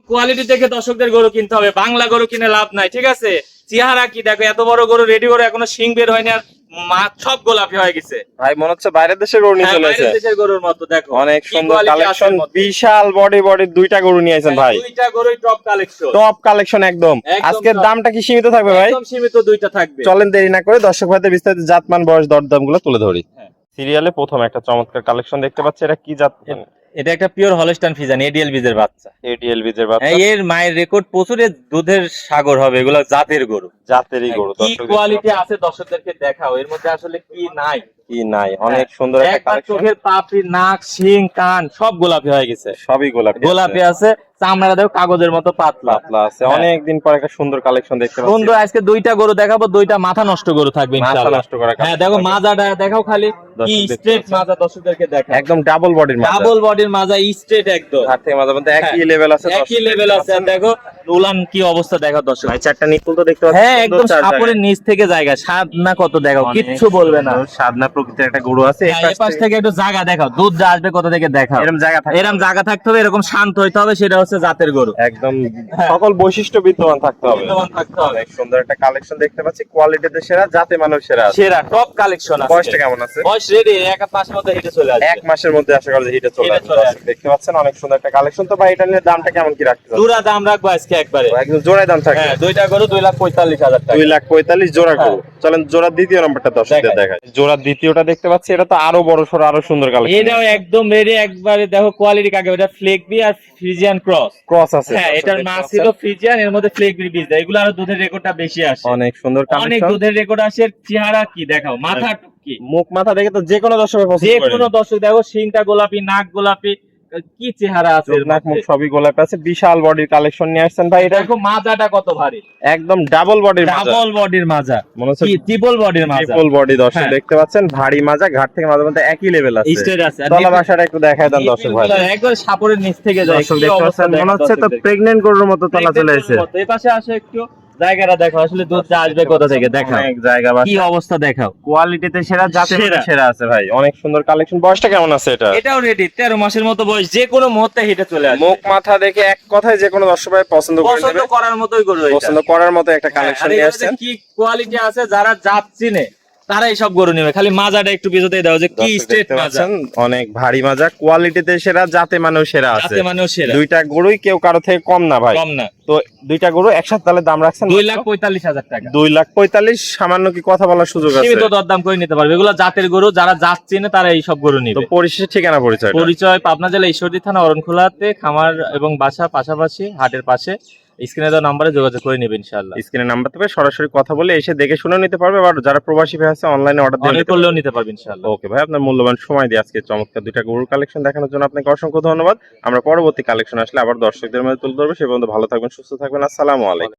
Quality দেখে দর্শকদের গরু কিনতে হবে, বাংলা গরু কিনে লাভ নাই। ঠিক আছে, চেহারা কি দেখো, এত বড় গরু রেডি করে এখনো শিং বের হয়নি, আর সব গোলাপি হয়ে গেছে ভাই মনে হচ্ছে বাইরের দেশের গরু নিয়ে চলে এসেছে। বাইরের দেশের গরুর মতো দেখো, অনেক কি সুন্দর quality কালেকশন, আছে এর মধ্যে। বিশাল বডি দুইটা গরু নিয়ে আইছেন ভাই, দুইটা গরুই টপ কালেকশন, টপ কালেকশন একদম। একদম আজকের top। দামটা কি সীমিত থাকবে ভাই? একদম সীমিত, দুইটা থাকবে। চলেন দেরি না করে দর্শক ভাইদের বিস্তারিত জাতমান বয়স দরদাম গুলো তুলে ধরি। হ্যাঁ। সিরিয়ালে প্রথম একটা চমৎকার কালেকশন দেখতে পাচ্ছি, এটা কি জাত? এটা একটা পিওর হলস্টাইন ফ্রিজিয়ান এডিএল বীজের বাচ্চা। এডিএল বীজের বাচ্চা। এর মায়ের রেকর্ড প্রচুর, দুধের সাগর হবে, এগুলো জাতের গরু, জাতেরই গরু। কি কোয়ালিটি আছে দর্শকদেরকে দেখাও, এর মধ্যে আসলে কি নাই কি নাই, অনেক সুন্দর একটা কালেকশন। চোখের পাপড়ি, নাক, শিং, কান সব গোলাপি হয়ে গেছে, সবই গোলাপি আছে। চামড়া দেখো কাগজের মতো পাতলা পাতলা আছে। অনেকদিন পর একটা সুন্দর কালেকশন দেখতে পাচ্ছি। সুন্দর। আজকে দুইটা গরু দেখাবো, দুইটা মাথা নষ্ট গরু থাকবে মাথা ইনশাআল্লাহ। নষ্ট করা। হ্যাঁ দেখো মাজাটা দেখাও, খালি কি স্ট্রেট মাজা দর্শকদেরকে দেখাও, একদম ডাবল বডির মাজা, ডাবল বডির মাজা, স্ট্রেট একদম। হাত থেকে মাজার মধ্যে একই লেভেল আছে, একই লেভেল আছে। আর দেখো উলান কি অবস্থা দেখো দর্শক। ভাই চারটা নিপুল তো দেখতে পাচ্ছি। হ্যাঁ একদম সাপোরের নিচ থেকে জায়গা, স্বাদ না কত দেখাও, কিচ্ছু বলবে না। সাদনা প্রকৃতির একটা গরু আছে। এই পাশ থেকে একটু জায়গা দেখাও, দুধ যা আসবে কত থেকে দেখাও। এরকম জায়গা থাকে, এরকম জায়গা থাকতে হবে, এরকম শান্ত হইতে হবে, সেটা হচ্ছে জাতের গরু। একদম সকল বৈশিষ্ট্য বিদ্যমান থাকতে হবে। বিদ্যমান থাকতে হবে। অনেক সুন্দর একটা কালেকশন দেখতে পাচ্ছি, কোয়ালিটিতে সেরা, জাতে মানব সেরা আছে। সেরা টপ কালেকশন আছে। বয়সটা কেমন আছে? বয়স রেডি, এক মাসের মধ্যে হিটে চলে আসবে। এক মাসের মধ্যে আশা করি হিটে চলে হিটে আসবে। চলে আসবে। দেখতে পাচ্ছেন অনেক সুন্দর একটা কালেকশন। তো ভাই এটা নিয়ে দামটা কেমন কি রাখতে চাচ্ছেন? জোড়া দাম রাখবো আজকে একবারে, একদম জোড়ায় দাম থাকবে। হ্যাঁ দুইটা গরু 2,45,000 টাকা। 2,45,000 জোড়া গরু। চলেন জোড়ার দ্বিতীয় নাম্বারটা দর্শকদের দেখাই। জোড়ার দ্বিতীয়টা দেখতে পাচ্ছি, এটা তো আরো বড় সরো, আরো সুন্দর কালেকশন। এটাও একদম রেডি একবারে, দেখো কোয়ালিটি কাকে, এটা ফ্লেগবি আর ফ্রিজিয়ান ক্রস আছে। হ্যাঁ এটার মা ছিল ফ্রিজিয়ান, এর মধ্যে ফ্লেগবি বীজ দেয়, এগুলো আরো দুধের রেকর্ডটা বেশি আসে। অনেক সুন্দর অনেক কালেকশন। দুধের রেকর্ড আসে। চেহারা কি দেখাও, মাথা কি, মুখ মাথা দেখে তো যে কোনো দর্শকের পছন্দ যে করে। কোনো দর্শক দেখো, শিংটা গোলাপি, নাক গোলাপি, কি চেহারা আছে এর নাক মুখ মধ্যে। সবই গোলাপি আছে। বিশাল বডির কালেকশন নিয়ে আসছেন ভাই। এটা দেখো মাজাটা কত ভারী, একদম ডাবল বডির মাজা, ডাবল বডির মাজা, মনে হচ্ছে কি ট্রিপল বডির মাজা, ট্রিপল বডি। দর্শক হ্যাঁ। দেখতে পাচ্ছেন ভারী মাজা, ঘাট থেকে মাঝে মধ্যে একই লেভেল আছে, স্টেট আছে। আর তলা বাসাটা একটু দেখায় দেন দর্শক ভাই। একবার সাপোরের নিচ থেকে যায়, দর্শক কি দেখতে অবস্থা পাচ্ছেন, দেখো মনে হচ্ছে তো দর্শকদের। প্রেগন্যান্ট গরুর মতো তলা চলে এসেছে। এই পাশে আসে একটু, জায়গাটা দেখো আসলে দুধ যা আসবে কোথা থেকে দেখাও, অনেক জায়গা বাসা, কি অবস্থা দেখাও। কোয়ালিটিতে সেরা, জাতে সেরা। সেরা আছে ভাই। অনেক সুন্দর কালেকশন। বয়সটা কেমন আছে এটা? এটাও রেডি, 13 মাসের মতো বয়স, যে কোনো মুহূর্তে হিটে চলে আসবে। মুখ মাথা দেখে এক কথায় যে কোনো দর্শক ভাই পছন্দ করে পছন্দ নেবে, করার মতোই গরু এটা। পছন্দ করার মতো একটা কালেকশন আর নিয়ে এগুলোতে আসছেন। কি কোয়ালিটি আছে, যারা জাত চিনে তারা এইসব গরু নেবে। খালি মাজাটা একটু পিছতে দাও, যে কি দর্শক স্ট্রেট দেখতে মাজা, পাচ্ছেন, অনেক ভারী মাজা, কোয়ালিটিতে সেরা, জাতে মানেও সেরা আছে। যাতে মানেও সেরা, দুইটা গরুই কেউ কারো থেকে কম না ভাই। কম না। তো দুইটা গরু একসাথে তাহলে দাম রাখছেন 2,45,000 টাকা। 2,45,000। সামান্য কি কথা বলার সুযোগ আছে? সীমিত দরদাম করে নিতে পারবে। এগুলো জাতের গরু, যারা জাত চিনে তারা এইসব গরু তো নিবে। পরিশেষে ঠিকানা পরিচয় পরিচয় পাবনা জেলা ঈশ্বরদী থানা অরণখোলাতে, খামার এবং বাসা পাশাপাশি, হাটের পাশে। স্ক্রিনে দেওয়া নাম্বারে যোগাযোগ করে নেবেন ইনশাআল্লাহ। স্ক্রিনে নাম্বার থেকে সরাসরি কথা বলে এসে দেখে শুনে নিতে পারবে, আর যারা প্রবাসী ভাই আছে অনলাইনে অর্ডার দিয়ে অনেক করলেও নিতে পারবে ইনশাআল্লাহ। ওকে ভাই, আপনার মূল্যবান সময় দিয়ে আজকে চমৎকার দুইটা গরুর কালেকশন দেখানোর জন্য আপনাকে অসংখ্য ধন্যবাদ। আমরা পরবর্তী কালেকশন আসলে আবার দর্শকদের মধ্যে তুলে ধরবো। সে পর্যন্ত ভালো থাকবেন, সুস্থ থাকবেন। আসসালামু আলাইকুম।